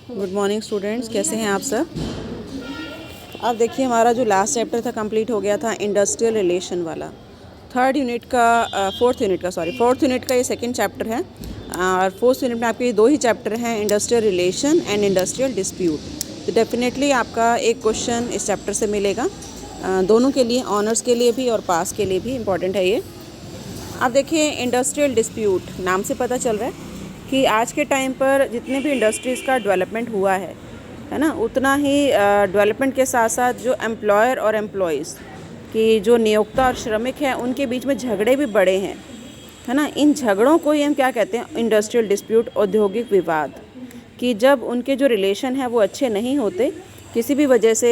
Good morning students, कैसे हैं आप सब। अब देखिए हमारा जो लास्ट चैप्टर था कंप्लीट हो गया था, इंडस्ट्रियल रिलेशन वाला। फोर्थ यूनिट का ये सेकंड चैप्टर है और फोर्थ यूनिट में आपके दो ही चैप्टर हैं, industrial relation and industrial dispute. तो डेफिनेटली आपका एक क्वेश्चन इस चैप्टर से मिलेगा, दोनों के लिए, ऑनर्स के लिए भी और पास के लिए भी इम्पॉर्टेंट है ये। अब देखिए इंडस्ट्रियल डिस्प्यूट नाम से पता चल रहा है कि आज के टाइम पर जितने भी इंडस्ट्रीज़ का डेवलपमेंट हुआ है ना, उतना ही डेवलपमेंट के साथ साथ जो एम्प्लॉयर और एम्प्लॉइज़ की जो नियोक्ता और श्रमिक हैं उनके बीच में झगड़े भी बड़े हैं, है ना। इन झगड़ों को ही हम क्या कहते हैं, इंडस्ट्रियल डिस्प्यूट, औद्योगिक विवाद। कि जब उनके जो रिलेशन है वो अच्छे नहीं होते, किसी भी वजह से,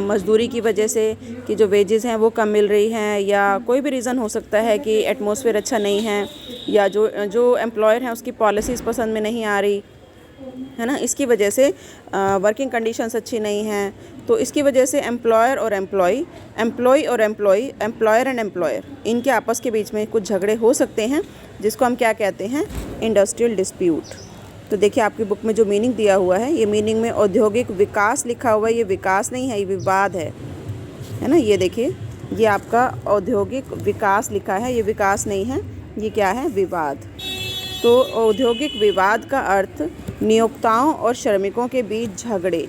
मजदूरी की वजह से कि जो वेजेस हैं वो कम मिल रही हैं, या कोई भी रीज़न हो सकता है कि एटमॉस्फेयर अच्छा नहीं है, या जो एम्प्लॉयर हैं उसकी पॉलिसीज़ पसंद में नहीं आ रही, है ना, इसकी वजह से वर्किंग कंडीशंस अच्छी नहीं हैं। तो इसकी वजह से एम्प्लॉयर और एम्प्लॉय, एम्प्लॉय और एम्प्लॉय, एम्प्लॉयर एंड एम्प्लॉयर, इनके आपस के बीच में कुछ झगड़े हो सकते हैं, जिसको हम क्या कहते हैं, इंडस्ट्रियल डिस्प्यूट। तो देखिए आपकी बुक में जो मीनिंग दिया हुआ है, ये मीनिंग में औद्योगिक विकास लिखा हुआ है, ये विकास नहीं है, ये विवाद है ना। ये देखिए, ये आपका औद्योगिक विकास लिखा है, ये विकास नहीं है, ये क्या है, विवाद। तो औद्योगिक विवाद का अर्थ नियोक्ताओं और श्रमिकों के बीच झगड़े,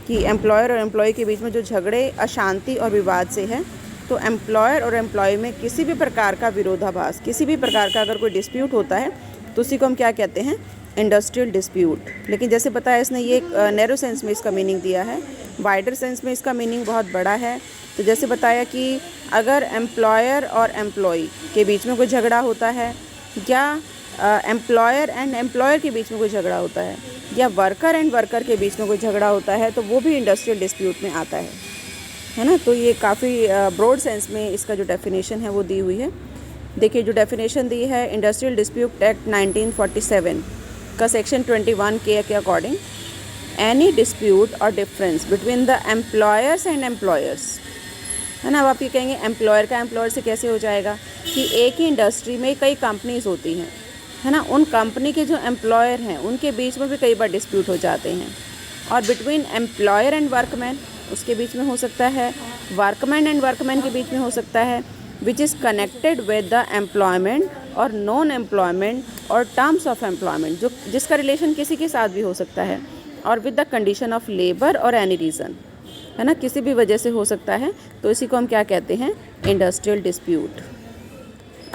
कि एम्प्लॉयर और एम्प्लॉय के बीच में जो झगड़े अशांति और विवाद से है। तो एम्प्लॉयर और एम्प्लॉय में किसी भी प्रकार का विरोधाभास, किसी भी प्रकार का अगर कोई डिस्प्यूट होता है तो उसी को हम क्या कहते हैं, इंडस्ट्रियल डिस्प्यूट। लेकिन जैसे बताया इसने, ये एक नैरो सेंस में इसका मीनिंग दिया है, वाइडर सेंस में इसका मीनिंग बहुत बड़ा है। तो जैसे बताया कि अगर एम्प्लॉयर और एम्प्लॉय के बीच में कोई झगड़ा होता है, या एम्प्लॉयर एंड एम्प्लॉयर के बीच में कोई झगड़ा होता है, या वर्कर एंड वर्कर के बीच में कोई झगड़ा होता है, तो वो भी इंडस्ट्रियल डिस्प्यूट में आता है ना। तो ये काफ़ी ब्रॉड सेंस में इसका जो डेफिनेशन है वो दी हुई है। देखिए जो डेफिनेशन दी है, इंडस्ट्रियल डिस्प्यूट एक्ट 1947 का सेक्शन 21 के अकॉर्डिंग, एनी डिस्प्यूट और difference between the employers and employers, है ना। अब आप ये कहेंगे एम्प्लॉयर का एम्प्लॉयर से कैसे हो जाएगा, कि एक ही इंडस्ट्री में कई कंपनीज होती हैं, है ना, उन कंपनी के जो एम्प्लॉयर हैं उनके बीच में भी कई बार डिस्प्यूट हो जाते हैं। और बिटवीन एम्प्लॉयर एंड वर्कमैन, उसके बीच में हो सकता है, वर्कमैन एंड वर्कमैन के बीच में हो सकता है, which is connected with the employment और नॉन एम्प्लॉयमेंट और टर्म्स ऑफ एम्प्लॉयमेंट, जो जिसका रिलेशन किसी के साथ भी हो सकता है, और with the condition of labour और एनी रीज़न, है ना, किसी भी वजह से हो सकता है। तो इसी को हम क्या कहते हैं, इंडस्ट्रियल डिस्प्यूट।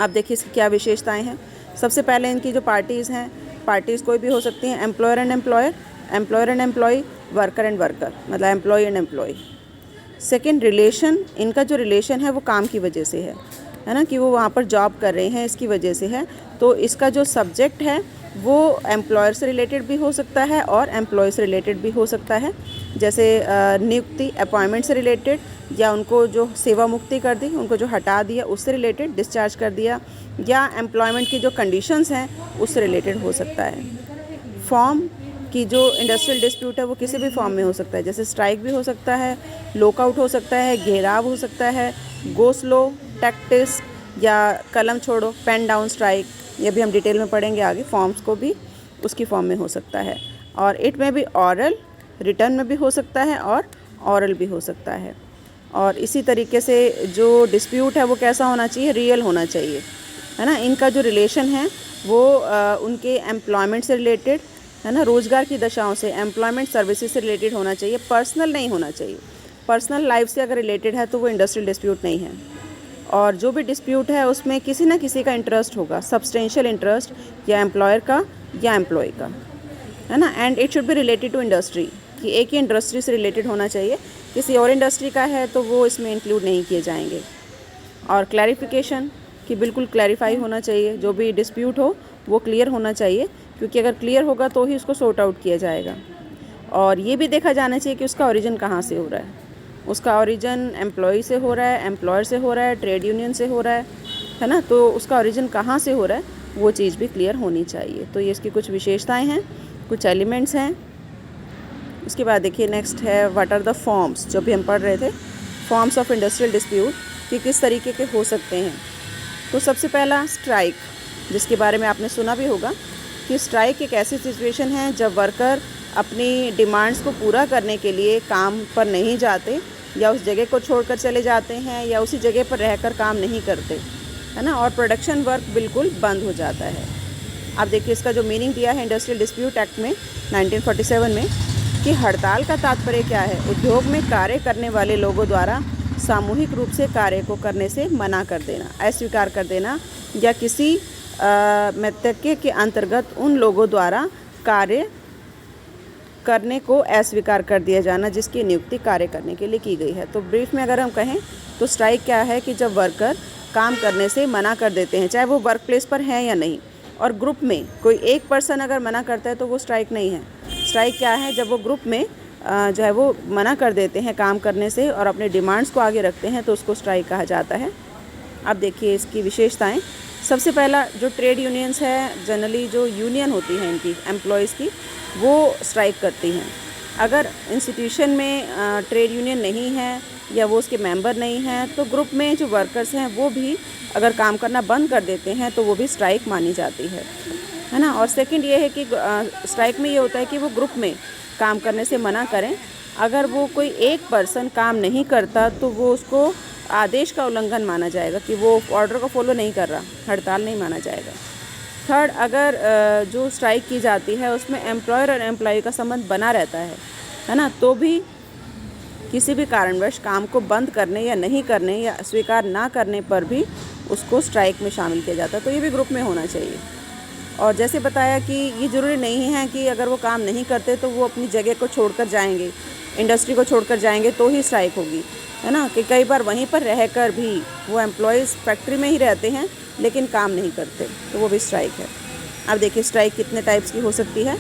आप देखिए इसकी क्या विशेषताएं हैं। सबसे पहले इनकी जो पार्टीज़ हैं, पार्टीज़ कोई भी हो सकती हैं, employer and employer, employer and employee, worker and worker, मतलब employee and employee. Second, relation, इनका जो रिलेशन है वो काम की वजह से है ना, कि वो वहाँ पर जॉब कर रहे हैं, इसकी वजह से है। तो इसका जो सब्जेक्ट है वो एम्प्लॉयर से रिलेटेड भी हो सकता है और एम्प्लॉय से रिलेटेड भी हो सकता है। जैसे नियुक्ति, अपॉइंटमेंट से रिलेटेड, या उनको जो सेवा मुक्ति कर दी, उनको जो हटा दिया उससे रिलेटेड, डिस्चार्ज कर दिया, या एम्प्लॉयमेंट की जो कंडीशंस हैं उससे रिलेटेड हो सकता है। फॉर्म की जो इंडस्ट्रियल डिस्प्यूट है वो किसी भी फॉर्म में हो सकता है, जैसे स्ट्राइक भी हो सकता है, लॉकआउट हो सकता है, घेराव हो सकता है, गो स्लो टैक्टिस, या कलम छोड़ो, पेन डाउन स्ट्राइक। ये भी हम डिटेल में पढ़ेंगे आगे, फॉर्म्स को भी उसकी फॉर्म में हो सकता है। और इट में भी ऑरल, रिटर्न में भी हो सकता है और ऑरल भी हो सकता है। और इसी तरीके से जो डिस्प्यूट है वो कैसा होना चाहिए, रियल होना चाहिए, है ना। इनका जो रिलेशन है वो उनके एम्प्लॉयमेंट से रिलेटेड, है ना, रोज़गार की दशाओं से, एम्प्लॉयमेंट सर्विसेज से रिलेटेड होना चाहिए, पर्सनल नहीं होना चाहिए। पर्सनल लाइफ से अगर रिलेटेड है तो वो इंडस्ट्रियल डिस्प्यूट नहीं है। और जो भी डिस्प्यूट है उसमें किसी ना किसी का इंटरेस्ट होगा, सब्सटेंशियल इंटरेस्ट, या एम्प्लॉयर का या एम्प्लॉय का, है ना। And it should be related to industry, कि एक ही इंडस्ट्री से रिलेटेड होना चाहिए, किसी और इंडस्ट्री का है तो वो इसमें इंक्लूड नहीं किए जाएंगे। और क्लैरिफिकेशन, कि बिल्कुल क्लैरिफाई होना चाहिए, जो भी डिस्प्यूट हो वो क्लियर होना चाहिए, क्योंकि अगर क्लियर होगा तो ही उसको सॉर्ट आउट किया जाएगा। और ये भी देखा जाना चाहिए कि उसका ओरिजिन कहाँ से हो रहा है, उसका ओरिजिन एम्प्लॉय से हो रहा है, एम्प्लॉयर से हो रहा है, ट्रेड यूनियन से हो रहा है ना। तो उसका ओरिजिन कहाँ से हो रहा है वो चीज़ भी क्लियर होनी चाहिए। तो ये इसकी कुछ विशेषताएं हैं, कुछ एलिमेंट्स हैं। उसके बाद देखिए नेक्स्ट है, व्हाट आर द फॉर्म्स, जो भी हम पढ़ रहे थे, फॉर्म्स ऑफ इंडस्ट्रियल डिस्प्यूट, कि किस तरीके के हो सकते हैं। तो सबसे पहला स्ट्राइक, जिसके बारे में आपने सुना भी होगा कि स्ट्राइक एक ऐसी सिचुएशन है जब वर्कर अपनी डिमांड्स को पूरा करने के लिए काम पर नहीं जाते, या उस जगह को छोड़कर चले जाते हैं, या उसी जगह पर रहकर काम नहीं करते, है ना, और प्रोडक्शन वर्क बिल्कुल बंद हो जाता है। आप देखिए इसका जो मीनिंग दिया है इंडस्ट्रियल डिस्प्यूट एक्ट में 1947 में, कि हड़ताल का तात्पर्य क्या है, उद्योग में कार्य करने वाले लोगों द्वारा सामूहिक रूप से कार्य को करने से मना कर देना, अस्वीकार कर देना, या किसी मृतक के अंतर्गत उन लोगों द्वारा कार्य करने को अस्वीकार कर दिया जाना जिसकी नियुक्ति कार्य करने के लिए की गई है। तो ब्रीफ में अगर हम कहें तो स्ट्राइक क्या है कि जब वर्कर काम करने से मना कर देते हैं, चाहे वो वर्क प्लेस पर हैं या नहीं, और ग्रुप में कोई एक पर्सन अगर मना करता है तो वो स्ट्राइक नहीं है। स्ट्राइक क्या है, जब वो ग्रुप में जो है वो मना कर देते हैं काम करने से और अपने डिमांड्स को आगे रखते हैं, तो उसको स्ट्राइक कहा जाता है। अब देखिए इसकी विशेषताएं। सबसे पहला, जो ट्रेड यूनियंस है, जनरली जो यूनियन होती है इनकी एम्प्लॉयज़ की, वो स्ट्राइक करती हैं। अगर इंस्टीट्यूशन में ट्रेड यूनियन नहीं है या वो उसके मेंबर नहीं हैं, तो ग्रुप में जो वर्कर्स हैं वो भी अगर काम करना बंद कर देते हैं तो वो भी स्ट्राइक मानी जाती है ना। और सेकंड ये है कि स्ट्राइक में ये होता है कि वो ग्रुप में काम करने से मना करें। अगर वो कोई एक पर्सन काम नहीं करता तो वो उसको आदेश का उल्लंघन माना जाएगा, कि वो ऑर्डर को फॉलो नहीं कर रहा, हड़ताल नहीं माना जाएगा। थर्ड, अगर जो स्ट्राइक की जाती है उसमें एम्प्लॉयर और एम्प्लॉय का संबंध बना रहता है ना, तो भी किसी भी कारणवश काम को बंद करने या नहीं करने या स्वीकार ना करने पर भी उसको स्ट्राइक में शामिल किया जाता है। तो ये भी ग्रुप में होना चाहिए। और जैसे बताया कि ये ज़रूरी नहीं है कि अगर वो काम नहीं करते तो वो अपनी जगह को छोड़कर जाएंगे, इंडस्ट्री को छोड़कर जाएंगे तो ही स्ट्राइक होगी, है ना, कि कई बार वहीं पर रहकर भी वो एम्प्लॉयज़ फैक्ट्री में ही रहते हैं लेकिन काम नहीं करते, तो वो भी स्ट्राइक है। अब देखिए स्ट्राइक कितने टाइप्स की हो सकती है।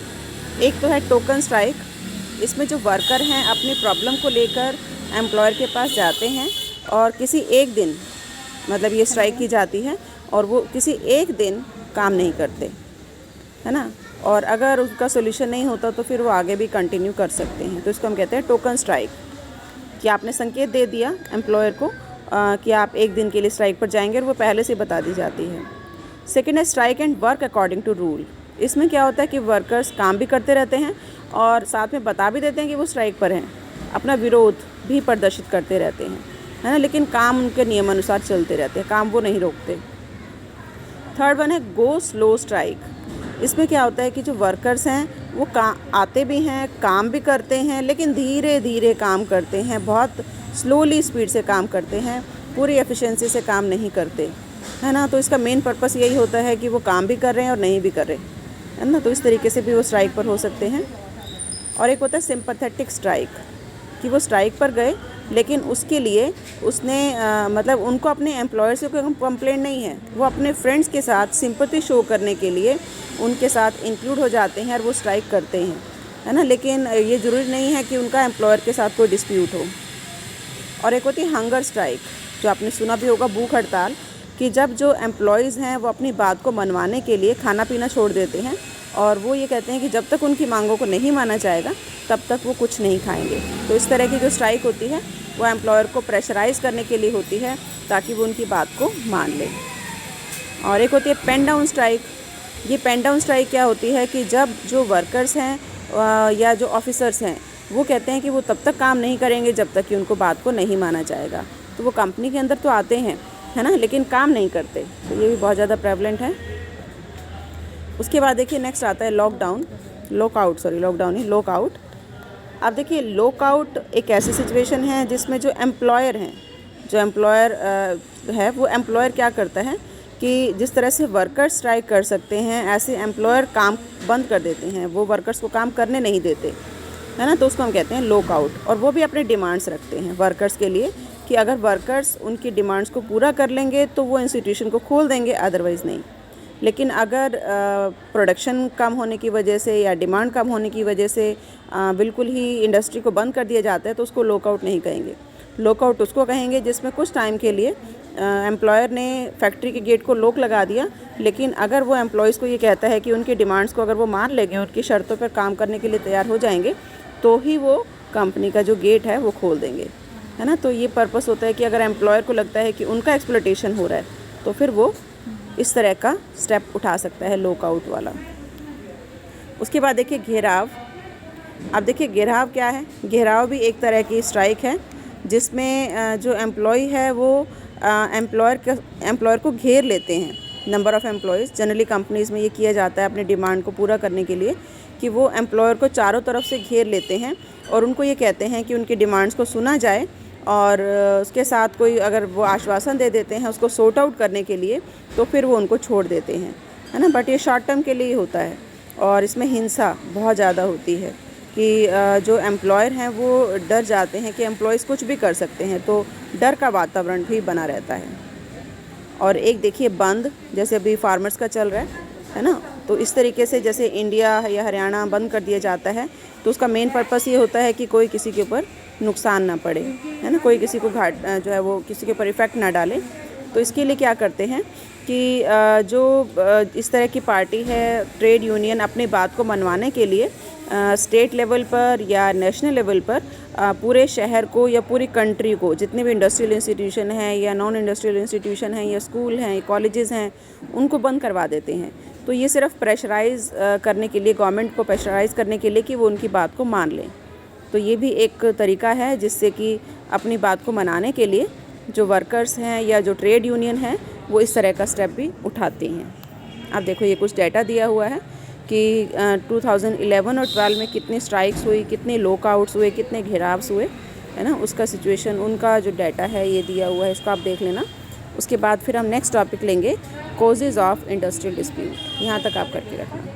एक तो है टोकन स्ट्राइक। इसमें जो वर्कर हैं अपनी प्रॉब्लम को लेकर एम्प्लॉयर के पास जाते हैं और किसी एक दिन, मतलब ये स्ट्राइक की जाती है और वो किसी एक दिन काम नहीं करते, है ना, और अगर उसका सोल्यूशन नहीं होता तो फिर वो आगे भी कंटिन्यू कर सकते हैं। तो इसको हम कहते हैं टोकन स्ट्राइक, कि आपने संकेत दे दिया एम्प्लॉयर को कि आप एक दिन के लिए स्ट्राइक पर जाएंगे और वो पहले से बता दी जाती है। सेकेंड है strike and work according to rule. इसमें क्या होता है कि वर्कर्स काम भी करते रहते हैं और साथ में बता भी देते हैं कि वो स्ट्राइक पर हैं, अपना विरोध भी प्रदर्शित करते रहते हैं, है ना, लेकिन काम उनके नियमानुसार चलते रहते हैं, काम वो नहीं रोकते। थर्ड वन है गो स्लो स्ट्राइक। इसमें क्या होता है कि जो वर्कर्स हैं वो आते भी हैं, काम भी करते हैं, लेकिन धीरे धीरे काम करते हैं, बहुत स्लोली स्पीड से काम करते हैं, पूरी एफिशिएंसी से काम नहीं करते, है ना। तो इसका मेन पर्पस यही होता है कि वो काम भी कर रहे हैं और नहीं भी कर रहे, है ना। तो इस तरीके से भी वो स्ट्राइक पर हो सकते हैं। और एक होता है सिंपैथेटिक स्ट्राइक, कि वो स्ट्राइक पर गए लेकिन उसके लिए उसने मतलब उनको अपने एम्प्लॉयर से कोई कंप्लेंट नहीं है, वो अपने फ्रेंड्स के साथ सिंपैथी शो करने के लिए उनके साथ इंक्लूड हो जाते हैं और वो स्ट्राइक करते हैं, है ना। लेकिन ये ज़रूरी नहीं है कि उनका एम्प्लॉयर के साथ कोई डिस्प्यूट हो। और एक होती है हंगर स्ट्राइक, जो आपने सुना भी होगा, भूख हड़ताल, कि जब जो एम्प्लॉयज़ हैं वो अपनी बात को मनवाने के लिए खाना पीना छोड़ देते हैं और वो ये कहते हैं कि जब तक उनकी मांगों को नहीं माना जाएगा तब तक वो कुछ नहीं खाएंगे। तो इस तरह की जो स्ट्राइक होती है वो एम्प्लॉयर को प्रेशराइज़ करने के लिए होती है ताकि वो उनकी बात को मान ले। और एक होती है पेन डाउन स्ट्राइक। ये पेन डाउन स्ट्राइक क्या होती है कि जब जो वर्कर्स हैं या जो ऑफिसर्स हैं वो कहते हैं कि वो तब तक काम नहीं करेंगे जब तक कि उनको बात को नहीं माना जाएगा। तो वो कंपनी के अंदर तो आते हैं, है ना, लेकिन काम नहीं करते। तो ये भी बहुत ज़्यादा प्रेवलेंट है। उसके बाद देखिए नेक्स्ट आता है लॉकआउट। अब देखिए लॉकआउट एक ऐसी सिचुएशन है जिसमें जो एम्प्लॉयर है वो एम्प्लॉयर क्या करता है कि जिस तरह से वर्कर्स स्ट्राइक कर सकते हैं ऐसे एम्प्लॉयर काम बंद कर देते हैं, वो वर्कर्स को काम करने नहीं देते, है ना। तो उसको हम कहते हैं लॉकआउट। और वो भी अपने डिमांड्स रखते हैं वर्कर्स के लिए कि अगर वर्कर्स उनकी डिमांड्स को पूरा कर लेंगे तो वो इंस्टीट्यूशन को खोल देंगे, अदरवाइज़ नहीं। लेकिन अगर प्रोडक्शन कम होने की वजह से या डिमांड कम होने की वजह से बिल्कुल ही इंडस्ट्री को बंद कर दिया जाता है तो उसको लॉकआउट नहीं कहेंगे। लॉकआउट उसको कहेंगे जिसमें कुछ टाइम के लिए एम्प्लॉयर ने फैक्ट्री के गेट को लॉक लगा दिया, लेकिन अगर वो एम्प्लॉयज़ को ये कहता है कि उनकी डिमांड्स को अगर वो मान लेंगे, उनकी शर्तों पर काम करने के लिए तैयार हो जाएंगे, तो ही वो कंपनी का जो गेट है वो खोल देंगे, है ना। तो ये पर्पस होता है कि अगर एम्प्लॉयर को लगता है कि उनका एक्सप्लॉयटेशन हो रहा है तो फिर वो इस तरह का स्टेप उठा सकता है लॉकआउट वाला। उसके बाद देखिए घेराव। अब देखिए घेराव क्या है। घेराव भी एक तरह की स्ट्राइक है जिसमें जो एम्प्लॉय है वो एम्प्लॉयर को घेर लेते हैं। Number of employees, generally companies में ये किया जाता है अपने डिमांड को पूरा करने के लिए कि वो एम्प्लॉयर को चारों तरफ से घेर लेते हैं और उनको ये कहते हैं कि उनकी डिमांड्स को सुना जाए और उसके साथ कोई अगर वो आश्वासन दे देते हैं उसको सॉर्ट आउट करने के लिए तो फिर वो उनको छोड़ देते हैं, है ना। बट ये शॉर्ट टर्म के लिए होता है और इसमें हिंसा बहुत ज़्यादा होती है कि जो एम्प्लॉयर हैं वो डर जाते हैं कि एम्प्लॉयज़ कुछ भी कर सकते हैं, तो डर का वातावरण भी बना रहता है। और एक देखिए बंद, जैसे अभी फार्मर्स का चल रहा है ना, तो इस तरीके से जैसे इंडिया या हरियाणा बंद कर दिया जाता है तो उसका मेन पर्पस ये होता है कि कोई किसी के ऊपर नुकसान ना पड़े, है ना, कोई किसी को जो है वो किसी के ऊपर इफ़ेक्ट ना डाले। तो इसके लिए क्या करते हैं कि जो इस तरह की पार्टी है, ट्रेड यूनियन अपनी बात को मनवाने के लिए स्टेट लेवल पर या नेशनल लेवल पर पूरे शहर को या पूरी कंट्री को, जितने भी इंडस्ट्रियल इंस्टीट्यूशन हैं या नॉन इंडस्ट्रियल इंस्टीट्यूशन हैं या स्कूल हैं, कॉलेजेस हैं, उनको बंद करवा देते हैं। तो ये सिर्फ प्रेशराइज़ करने के लिए, गवर्नमेंट को प्रेशराइज़ करने के लिए कि वो उनकी बात को मान लें। तो ये भी एक तरीका है जिससे कि अपनी बात को मनाने के लिए जो वर्कर्स हैं या जो ट्रेड यूनियन हैं वो इस तरह का स्टेप भी उठाते हैं। अब देखो ये कुछ डाटा दिया हुआ है कि 2011 और 12 में कितनी स्ट्राइक्स हुई, कितने लॉकआउट्स हुए, कितने घेराव्स हुए, है ना, उसका सिचुएशन, उनका जो डाटा है ये दिया हुआ है, इसको आप देख लेना। उसके बाद फिर हम नेक्स्ट टॉपिक लेंगे, कॉजेज़ ऑफ इंडस्ट्रियल डिस्प्यूट। यहाँ तक आप करके रखना।